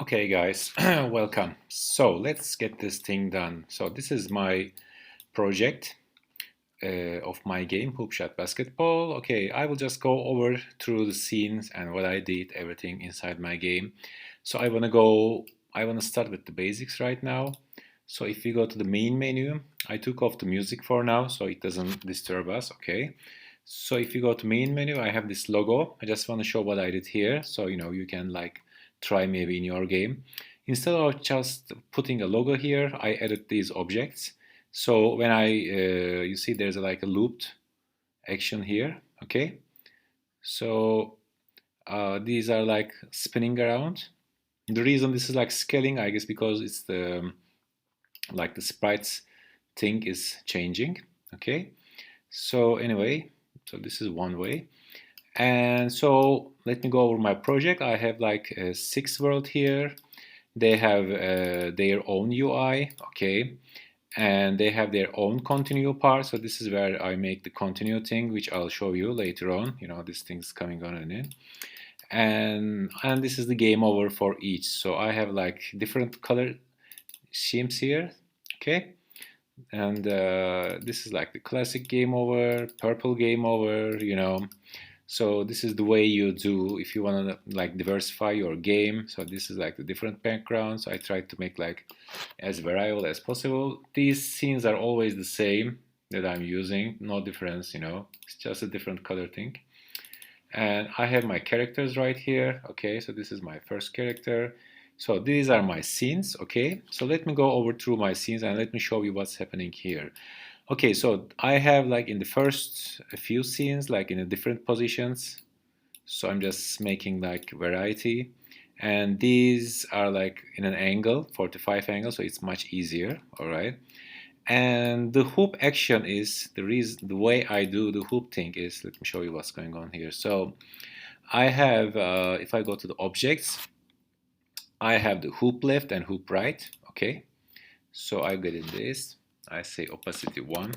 Okay guys, welcome. So let's get this thing done. So this is my project of my game, Hoop Shot Basketball. Okay, I will just go over through the scenes and what I did, everything inside my game. So I want to start with the basics right now. So if we go to the main menu, I took off the music for now so it doesn't disturb us, okay? So if you go to main menu, I have this logo. I just want to show what I did here. So, you can like try maybe in your game. Instead of just putting a logo here, I added these objects. So when you see there's like a looped action here, okay? So these are like spinning around. The reason this is like scaling, I guess, because it's like the sprites thing is changing, okay? So anyway, so this is one way. And so let me go over my project. I have like 6 world here. They have their own UI, okay, and they have their own continue part. So this is where I make the continue thing, which I'll show you later on. This thing's coming on and in. And this is the game over for each. So I have like different color schemes here, okay. And this is like the classic game over, purple game over. So this is the way you do if you want to like diversify your game. So this is like the different backgrounds. I tried to make like as variable as possible. These scenes are always the same that I'm using, no difference, it's just a different color thing. And I have my characters right here. Okay, so this is my first character. So these are my scenes, okay? So let me go over through my scenes and let me show you what's happening here. Okay, so I have like in the first few scenes, like in the different positions. So I'm just making like variety. And these are like in an angle, 45 angle, so it's much easier, all right? And the hoop action is the way I do the hoop thing is, let me show you what's going on here. So I have, if I go to the objects, I have the hoop left and hoop right, okay? So I get in this, I say opacity 1,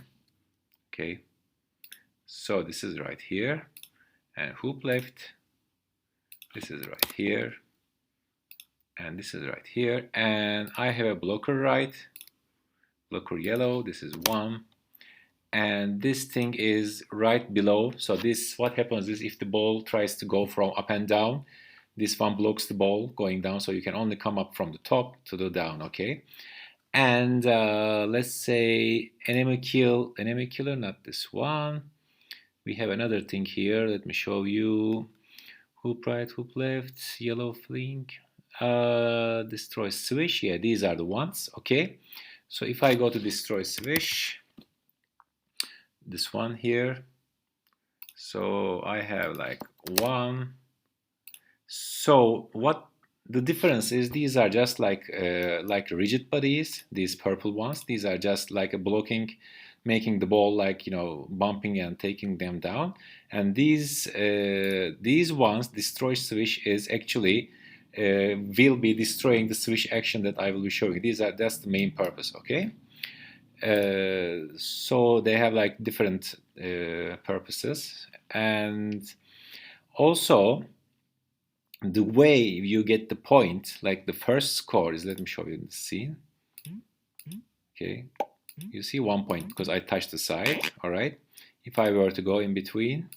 okay? So this is right here, and hoop left, this is right here, and this is right here, and I have a blocker right, blocker yellow, this is 1, and this thing is right below. So this, what happens is if the ball tries to go from up and down, this one blocks the ball going down, so you can only come up from the top to the down, okay? And let's say enemy killer, not this one. We have another thing here. Let me show you. Hoop right, hoop left, yellow flank, destroy swish. Yeah, these are the ones, okay? So if I go to destroy swish, this one here, so I have like 1. So what the difference is, these are just like rigid bodies, these purple ones. These are just like a blocking, making the ball like bumping and taking them down. And these ones, destroy swish, is actually will be destroying the swish action that I will be showing. That's the main purpose, okay? So they have like different purposes, and also the way you get the point, like the first score is, let me show you the scene. Okay, you see 1 point because I touched the side, all right? If I were to go in between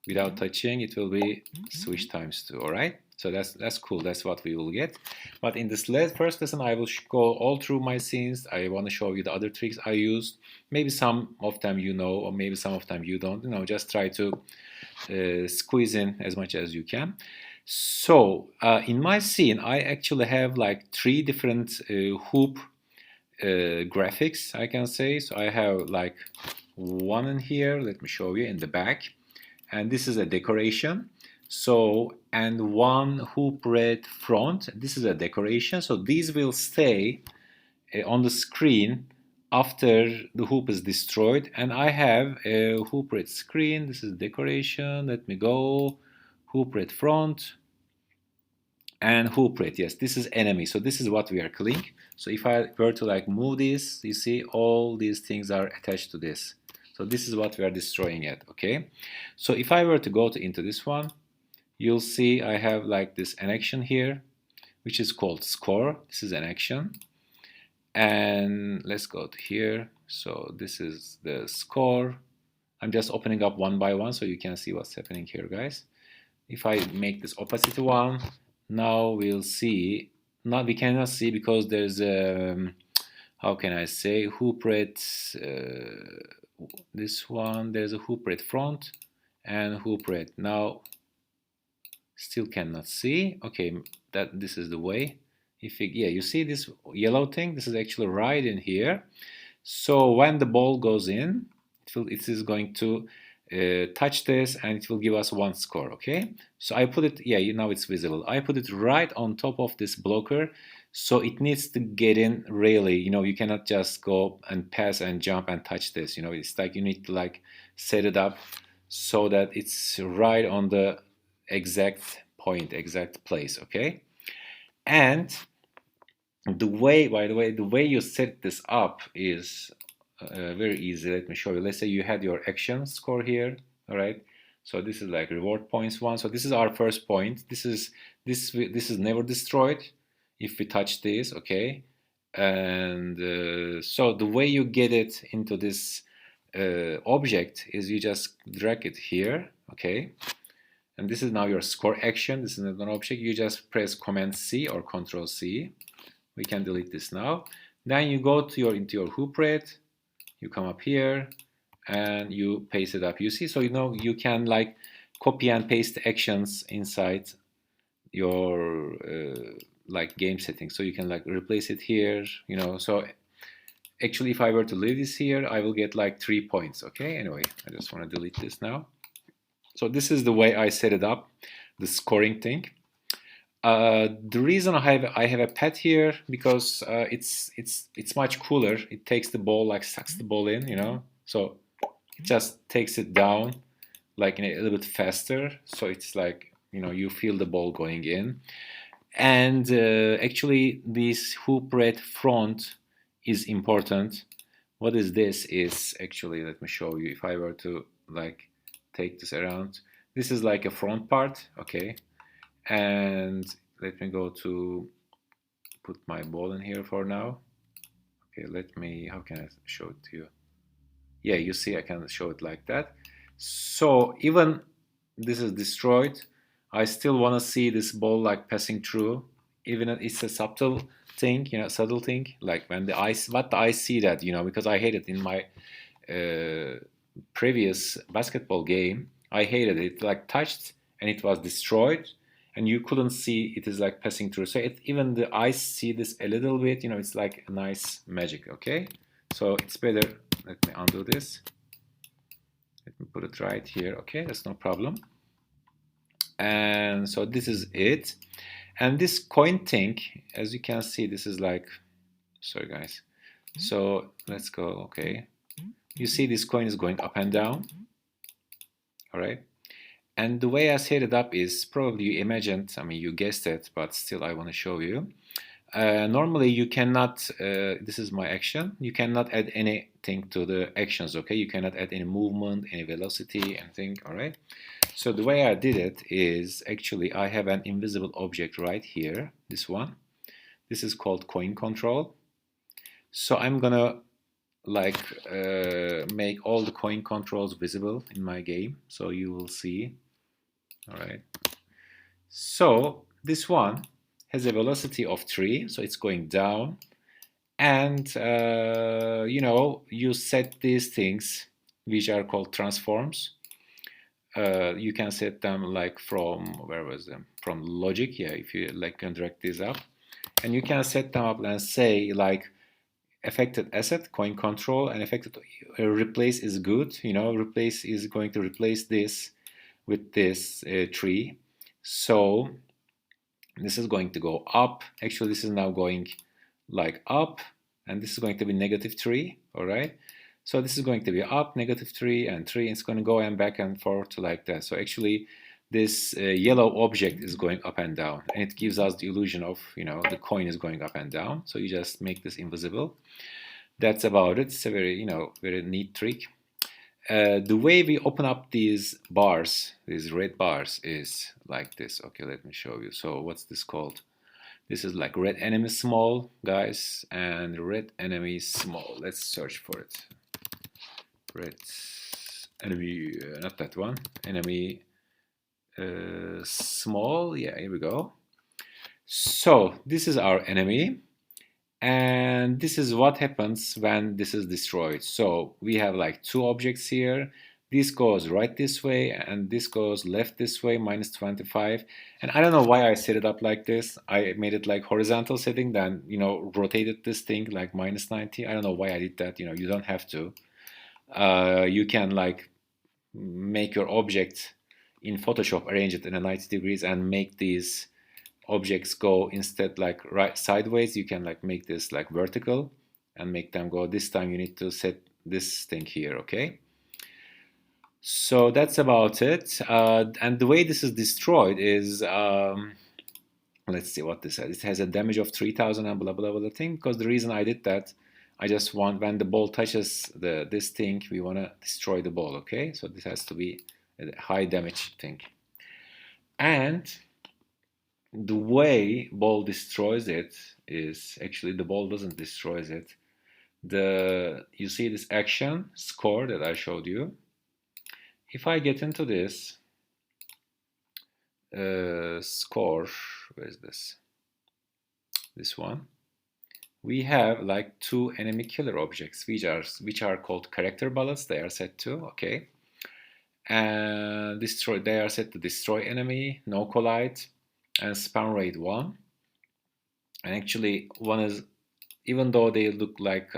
without touching, it will be swish times 2, all right? So that's cool, that's what we will get. But in this first lesson, I will go all through my scenes. I want to show you the other tricks I used. Maybe some of them you know, or maybe some of them you don't. Just try to squeeze in as much as you can. So in my scene, I actually have like 3 different hoop graphics, I can say. So I have like one in here, let me show you, in the back, and this is a decoration. So, and one hoop red front, this is a decoration. So these will stay on the screen after the hoop is destroyed. And I have a hoop red screen, this is decoration, let me go, hoop red front, and hoop red, yes, this is enemy. So this is what we are killing. So if I were to like move this, you see all these things are attached to this. So this is what we are destroying it, okay? So if I were to go into this one, you'll see I have like this annexion here. which is called score. This is an action. And let's go to here. So this is the score. I'm just opening up one by one so you can see what's happening here, guys. If I make this opacity 1, now we'll see. Now we cannot see because there's a, how can I say, hoop rate. This one, there's a hoop rate front and hoop rate. Now still cannot see. Okay, that this is the way. If it, yeah, you see this yellow thing, this is actually right in here. So when the ball goes in, it is going to touch this and it will give us 1 score. Okay, so I put it, yeah, now it's visible. I put it right on top of this blocker, so it needs to get in really. You know, you cannot just go and pass and jump and touch this. You know, it's like you need to like set it up so that it's right on the exact point, exact place. Okay, and the way, by the way, the way you set this up is very easy. Let me show you. Let's say you had your action score here. All right, so this is like reward points 1. So this is our first point. This is never destroyed if we touch this. Okay, and so the way you get it into this object is you just drag it here. Okay, and this is now your score action. This is not an object. You just press Command C or Control C. We can delete this now. Then you go to into your hoop rate. You come up here and you paste it up. You see, so you know you can like copy and paste actions inside your like game settings. So you can like replace it here. You know, so actually, if I were to leave this here, I will get like 3 points. Okay. Anyway, I just want to delete this now. So this is the way I set it up, the scoring thing. The reason I have a pad here because it's much cooler. It takes the ball, like sucks the ball in, you know. So it just takes it down like a little bit faster. So it's like, you know, you feel the ball going in. And actually this hoop rate front is important. What is this is actually, let me show you. If I were to like take this around, this is like a front part. Okay. And let me go to put my ball in here for now. Okay, let me, how can I show it to you? Yeah, you see I can show it like that. So even this is destroyed, I still want to see this ball like passing through. Even if it's a subtle thing, you know, subtle thing, like when the eye, what I see that, you know, because I hate it in my previous basketball game. I hated it, like touched and it was destroyed. And you couldn't see it is like passing through. So even the eyes see this a little bit, you know, it's like a nice magic, okay? So it's better, let me undo this. Let me put it right here, okay? That's no problem. And so this is it. And this coin thing, as you can see, this is like, sorry guys. So let's go, okay. You see this coin is going up and down, all right? And the way I set it up is probably you imagined, I mean, you guessed it, but still I want to show you. Normally you cannot, this is my action, you cannot add anything to the actions, okay? You cannot add any movement, any velocity, anything, all right? So the way I did it is actually I have an invisible object right here, this one. This is called coin control. So I'm gonna like make all the coin controls visible in my game, so you will see. All right, so this one has a velocity of 3, so it's going down, and you know, you set these things which are called transforms. You can set them like from, where was them, from logic, yeah, if you like can drag these up, and you can set them up and say like affected asset, coin control, and affected replace is good, you know, replace is going to replace this with this tree. So this is going to go up. Actually, this is now going like up, and this is going to be -3, all right? So this is going to be up, -3 and 3. It's going to go and back and forth like that. So actually, this yellow object is going up and down, and it gives us the illusion of, you know, the coin is going up and down. So you just make this invisible. That's about it. It's a very, you know, very neat trick. The way we open up these bars, these red bars, is like this. Okay, let me show you. So what's this called? This is like red enemy small, guys, and red enemy small. Let's search for it. Red enemy, not that one. Enemy small. Yeah, here we go. So this is our enemy, and this is what happens when this is destroyed. So we have like two objects here. This goes right this way and this goes left this way, minus 25. And I don't know why I set it up like this. I made it like horizontal setting, then rotated this thing like minus 90. I don't know why I did that. You don't have to. You can like make your object in Photoshop, arrange it in a 90 degrees and make these objects go instead like right sideways. You can like make this like vertical and make them go. This time you need to set this thing here, okay? So that's about it. And the way this is destroyed is, let's see what this has. It has a damage of 3000 and blah blah blah thing. Because the reason I did that, I just want when the ball touches this thing, we want to destroy the ball, okay? So this has to be a high damage thing. And the way ball destroys it is actually the ball doesn't destroy it. You see this action score that I showed you. If I get into this score, where is this? This one. We have like two enemy killer objects, which are called character bullets. They are set to, okay, and they are set to destroy enemy, no collide, and spawn rate 1. And actually, one is, even though they look like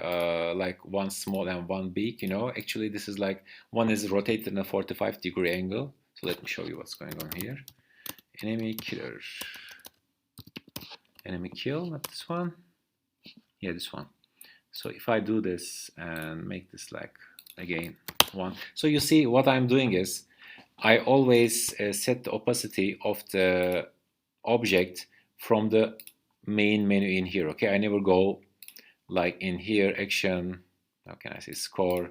one small and one big, actually this is like one is rotated in a 45-degree angle. So let me show you what's going on here. Enemy killer. Enemy kill, not this one. Yeah, this one. So if I do this and make this like again 1. So you see what I'm doing is I always set the opacity of the object from the main menu in here, okay? I never go like in here, action, how can I say, score,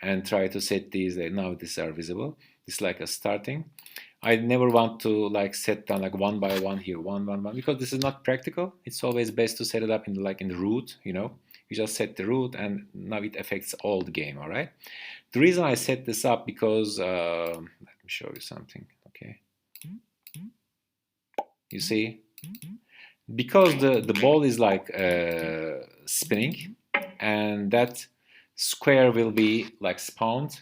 and try to set these. Now these are visible. This is like a starting. I never want to like set down like one by one here, one, because this is not practical. It's always best to set it up in the root, You just set the root and now it affects all the game, all right? The reason I set this up because, let me show you something, okay? You see? Because the ball is like spinning, and that square will be like spawned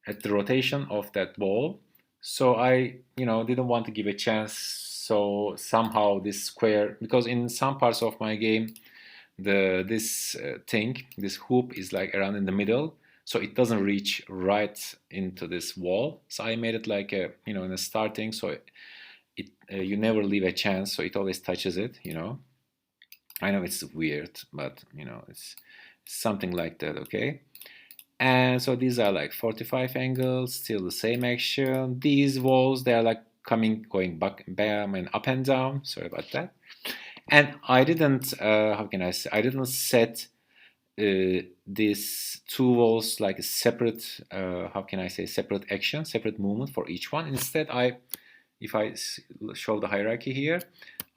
at the rotation of that ball. So I didn't want to give a chance. So somehow this square, because in some parts of my game this hoop is like around in the middle, so it doesn't reach right into this wall. So I made it like a in a starting, so you never leave a chance, so it always touches it, I know it's weird, but it's something like that, okay? And so these are like 45 angles, still the same action. These walls, they are like going back, bam, and up and down. Sorry about that. And I didn't, how can I say, I didn't set these two walls like a separate, how can I say, separate action, separate movement for each one. Instead, if I show the hierarchy here,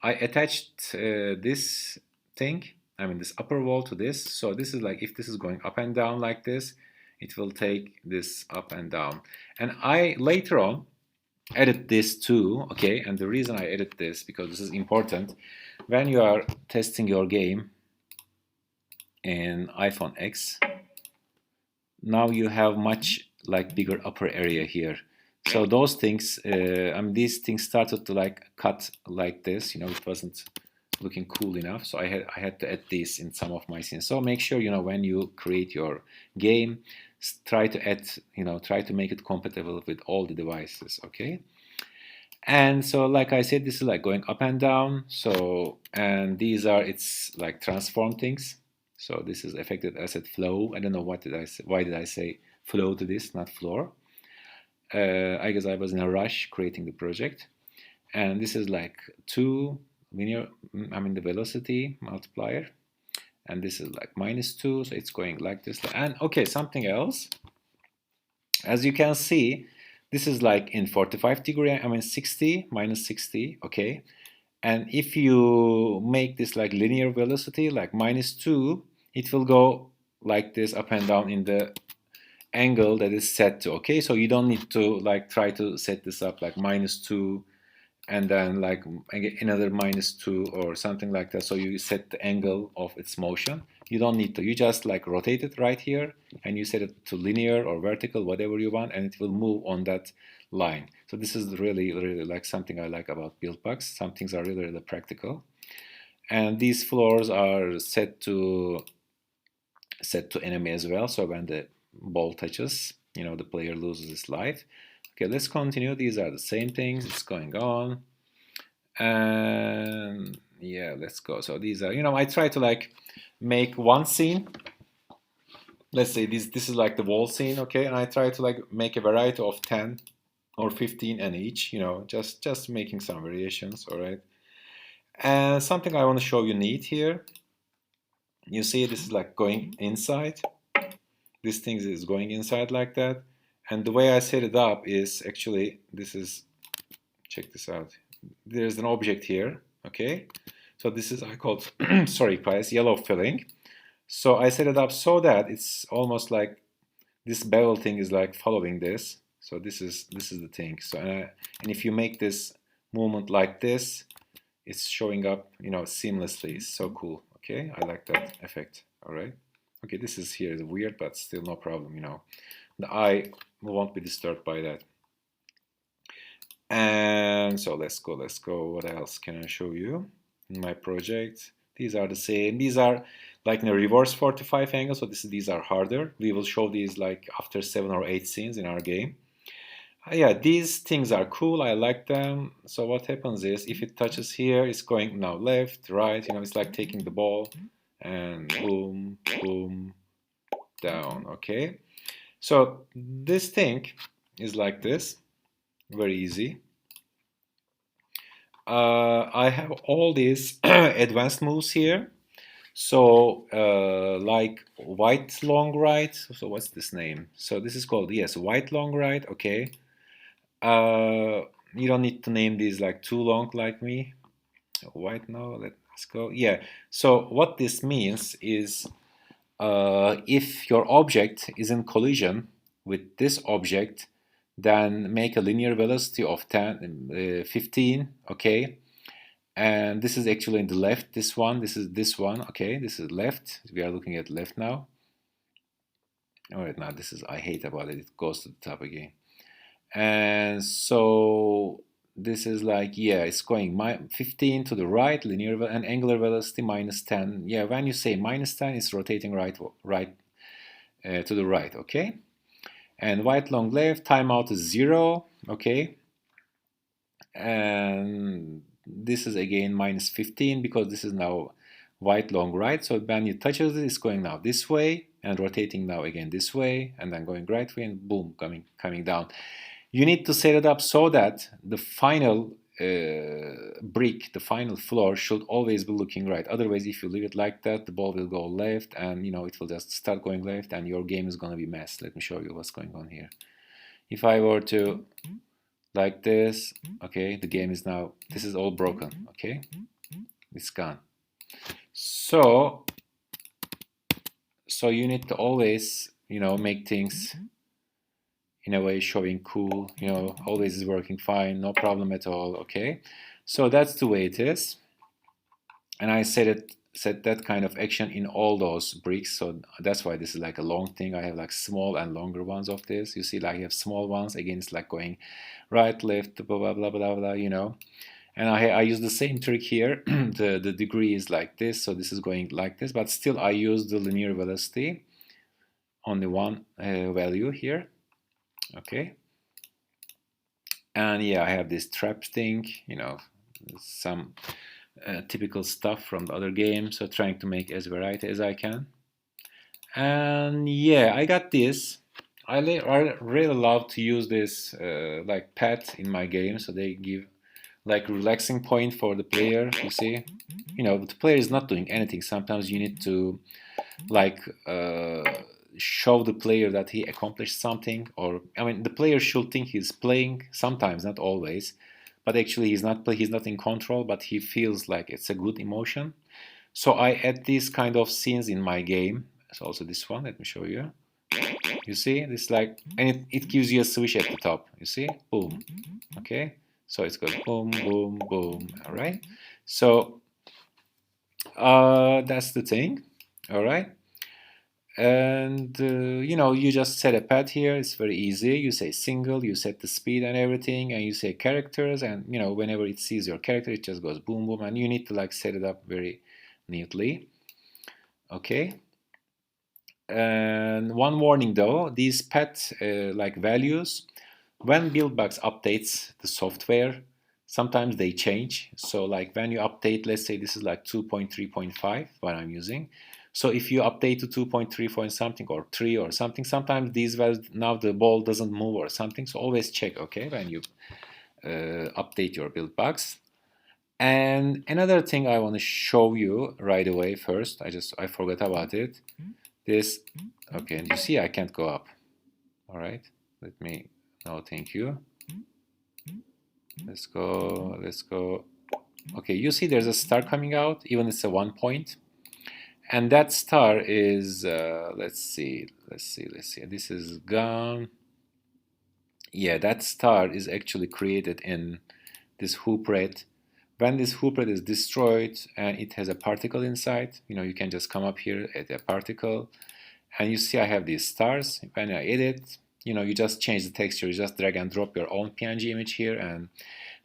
I attached this thing, this upper wall to this. So this is like, if this is going up and down like this, it will take this up and down. And I later on edit this too, okay? And the reason I edit this, because this is important, when you are testing your game in iPhone X, now you have much like bigger upper area here. So those things, these things started to like cut like this, it wasn't looking cool enough. So I had to add this in some of my scenes. So make sure, when you create your game, try to add, try to make it compatible with all the devices, okay? And so, like I said, this is like going up and down. So, and these are, it's like transform things. So this is affected asset flow. I don't know why did I say flow to this, not floor. I guess I was in a rush creating the project. And this is like 2 linear, the velocity multiplier. And this is like -2, so it's going like this. And okay, something else. As you can see, this is like in 45 degree, 60, -60, okay? And if you make this like linear velocity, like -2, it will go like this up and down in the angle that is set to. Okay, so you don't need to like try to set this up like -2 and then like another -2 or something like that. So you set the angle of its motion. You don't need to. You just like rotate it right here and you set it to linear or vertical, whatever you want, and it will move on that line. So this is really like something I like about Buildbox. Some things are really practical. And these floors are set to enemy as well. So when the ball touches, the player loses his life. Okay, let's continue. These are the same things. It's going on. And yeah, let's go. So these are, I try to like make one scene. Let's say this is like the wall scene, okay? And I try to like make a variety of 10 or 15 in each, just making some variations, all right? And something I want to show you neat here. You see this is like going inside. This thing is going inside like that. And the way I set it up is actually, check this out. There's an object here, okay? So this is, I called, sorry guys, yellow filling. So I set it up so that it's almost like this bevel thing is like following this. So this is the thing. So and if you make this movement like this, it's showing up, seamlessly. It's so cool. Okay, I like that effect. All right. Okay, this is here is weird, but still no problem. The eye won't be disturbed by that. And so let's go. What else can I show you in my project? These are the same. These are like in a reverse 45 angle. So these are harder. We will show these like after 7 or 8 scenes in our game. Yeah, these things are cool. I like them. So what happens is if it touches here, it's going now left, right. It's like taking the ball and boom, boom, down. Okay. So this thing is like this. Very easy. I have all these advanced moves here. So like white long right. So what's this name? So this is called, yes, white long right. Okay. You don't need to name these like too long like me. White, no, let's go. Yeah. So what this means is if your object is in collision with this object, then make a linear velocity of 15, okay? And this is actually in the left, this one, okay? This is left, we are looking at left now. All right, now I hate about it, it goes to the top again. And so this is like, yeah, it's going 15 to the right, linear and angular velocity -10. Yeah, when you say -10, it's rotating right to the right, okay? And white long left, timeout is 0, okay? And this is again -15 because this is now white long right. So when you touch it, it's going now this way and rotating now again this way and then going right way and boom, coming down. You need to set it up so that the final brick, the final floor should always be looking right. Otherwise, if you leave it like that, the ball will go left and it will just start going left and your game is going to be messed. Let me show you what's going on here. If I were to like this, okay, the game is now, this is all broken, okay? It's gone. So you need to always, make things in a way showing cool, always is working fine, no problem at all, okay? So that's the way it is. And I set that kind of action in all those bricks, so that's why this is like a long thing. I have like small and longer ones of this. You see, like you have small ones, again, it's like going right, left, blah, blah, blah, blah, blah, And I use the same trick here. the degree is like this, so this is going like this, but still I use the linear velocity on the one value here. Okay, and yeah, I have this trap thing, some typical stuff from the other game, so trying to make as variety as I can. And yeah, I got this. I really love to use this like pet in my game, so they give like relaxing point for the player. You see, the player is not doing anything. Sometimes you need to like show the player that he accomplished something, or the player should think he's playing sometimes, not always, but actually he's not in control, but he feels like it's a good emotion. So I add these kind of scenes in my game. So also this one, let me show you. You see, this like, and it gives you a swish at the top. You see, boom. Okay, so it's goes boom, boom, boom. All right. So that's the thing. All right. And you know, you just set a path here. It's very easy. You say single, you set the speed and everything, and you say characters, and you know, whenever it sees your character, it just goes boom, boom, and you need to like set it up very neatly. Okay. And one warning though, these path like values, when Buildbox updates the software, sometimes they change. So like when you update, let's say this is like 2.3.5 what I'm using. So if you update to 2.3 point something or 3 or something, sometimes these values, now the ball doesn't move or something. So always check, okay, when you update your Buildbox. And another thing I want to show you right away first, I forgot about it. This, okay, and you see I can't go up. All right, let me, no, thank you. Let's go. Okay, you see there's a star coming out, even it's a 1 point. And that star is, let's see, this is gone. Yeah, that star is actually created in this hoop red. When this hoop red is destroyed and it has a particle inside, you know, you can just come up here at a particle, and you see I have these stars. When I edit, you know, you just change the texture, you just drag and drop your own PNG image here, and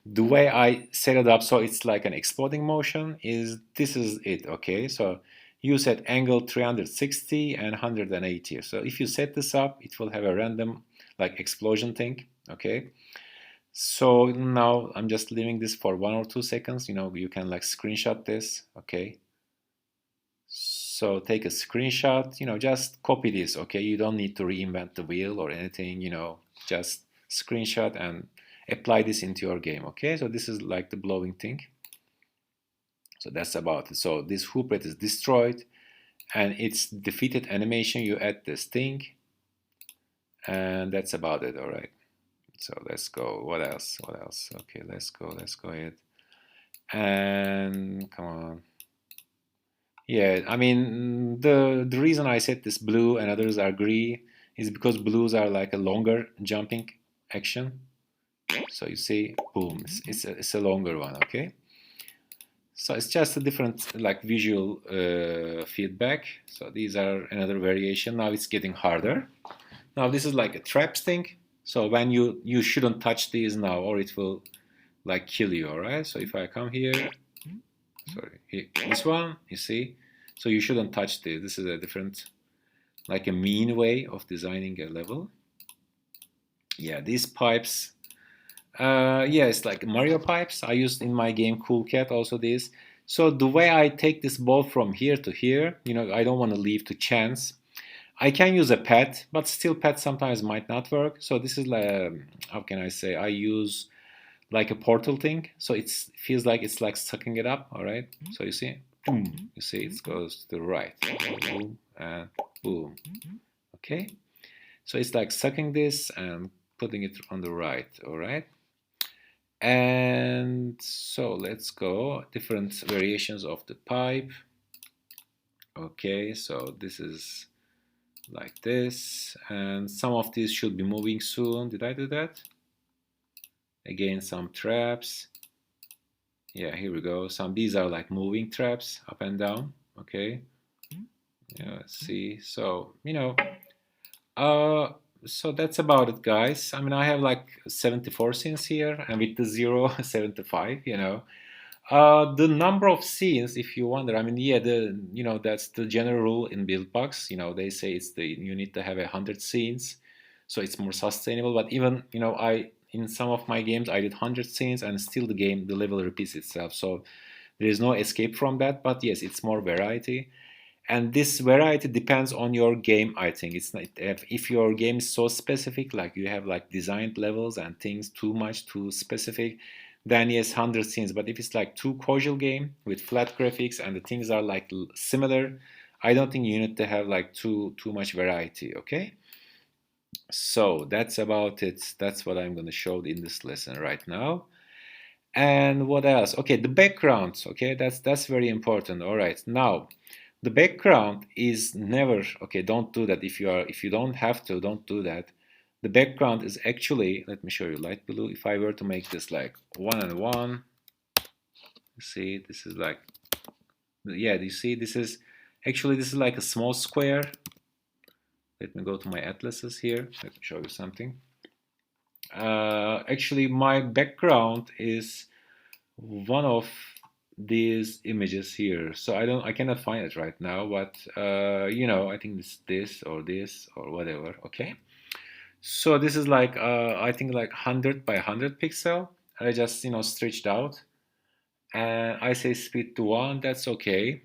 the way I set it up so it's like an exploding motion is, this is it, okay? So you set angle 360 and 180. So if you set this up, it will have a random like explosion thing, okay? So now I'm just leaving this for 1 or 2 seconds. You know, you can like screenshot this, okay? So take a screenshot, you know, just copy this, okay? You don't need to reinvent the wheel or anything, you know, just screenshot and apply this into your game, okay? So this is like the blowing thing. So that's about it. So this hoop red is destroyed and it's defeated animation. You add this thing and that's about it, all right? So let's go. What else? Okay, let's go ahead. And come on. Yeah, I mean, the reason I said this blue and others are green is because blues are like a longer jumping action. So you see, boom, it's a longer one, okay? So it's just a different like visual feedback. So these are another variation. Now it's getting harder. Now this is like a traps thing. So when you shouldn't touch these now or it will like kill you, all right? So if I come here, sorry, here, this one, you see? So you shouldn't touch this. This is a different, like a mean way of designing a level. Yeah, these pipes, yeah, it's like Mario pipes. I used in my game Cool Cat also this. So the way I take this ball from here to here, you know, I don't want to leave to chance. I can use a pad, but still pad sometimes might not work. So this is like, how can I say, I use like a portal thing. So it feels like it's like sucking it up, all right? So you see, boom, you see it goes to the right, boom, and boom, okay? So it's like sucking this and putting it on the right, all right? And so let's go, different variations of the pipe. Okay, so this is like this, and some of these should be moving soon. Did I do that? Again, some traps. Yeah, here we go. These are like moving traps up and down. Okay. Yeah, let's see. So, you know, so that's about it, guys. I mean, I have like 74 scenes here, and with the 0, 75, you know. The number of scenes, if you wonder, I mean, yeah, you know, that's the general rule in Buildbox. You know, they say you need to have 100 scenes, so it's more sustainable. But even, you know, in some of my games I did 100 scenes, and still the level repeats itself. So there is no escape from that. But yes, it's more variety, and this variety depends on your game. I think it's not, if your game is so specific, like you have like designed levels and things too specific, then yes, 100 scenes. But if it's like too casual game with flat graphics and the things are like similar, I don't think you need to have like too much variety, okay? So that's about it. That's what I'm going to show in this lesson right now. And what else? Okay, the background. Okay, that's very important. All right, now the background is never okay. Don't do that if you don't have to. Don't do that. The background is actually, let me show you light blue. If I were to make this like 1 and 1, see, this is like, yeah, do you see, this is actually, this is like a small square. Let me go to my atlases here. Let me show you something. Actually, my background is one of these images here. So I cannot find it right now, but you know, I think this or this or whatever. Okay. So this is like I think like 100 by 100 pixel. I just, you know, stretched out, and I say speed to 1. That's okay.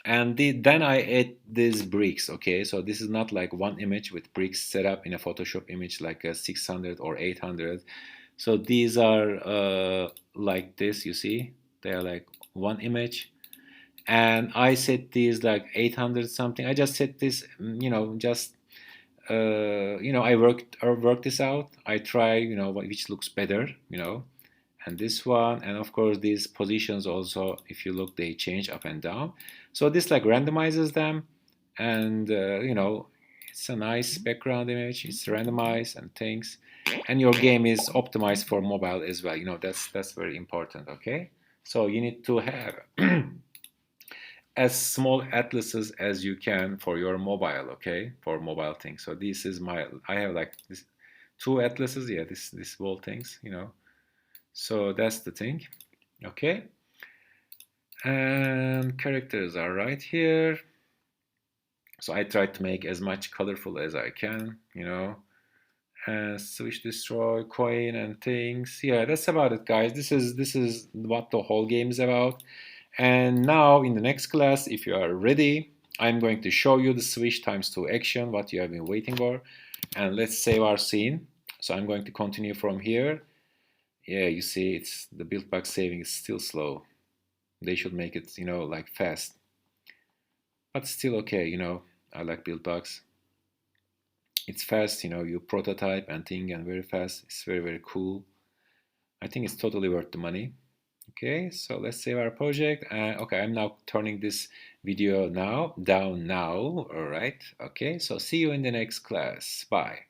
And then I add these bricks. Okay, so this is not like one image with bricks set up in a Photoshop image like a 600 or 800. So these are like this. You see, they are like one image, and I set these like 800 something. I just set this, you know, just you know, I worked this out. I try, you know, which looks better, you know, and this one, and of course these positions also, if you look, they change up and down. So this like randomizes them, and you know, it's a nice background image. It's randomized and things, and your game is optimized for mobile as well. You know, that's very important. Okay, so you need to have as small atlases as you can for your mobile, okay, for mobile things. So this is my, I have like this two atlases, yeah, this whole things, you know. So that's the thing, okay. And characters are right here. So I try to make as much colorful as I can, you know. And switch, destroy, coin, and things. Yeah, that's about it, guys. This is what the whole game is about. And now in the next class, if you are ready, I'm going to show you the switch times 2 action, what you have been waiting for. And let's save our scene. So I'm going to continue from here. Yeah, you see, it's the Buildbox saving is still slow. They should make it, you know, like fast. But still okay, you know, I like Buildbox. It's fast, you know, you prototype and thing and very fast. It's very, very cool. I think it's totally worth the money. Okay, so let's save our project. Okay, I'm now turning this video down now. All right. Okay, so see you in the next class. Bye.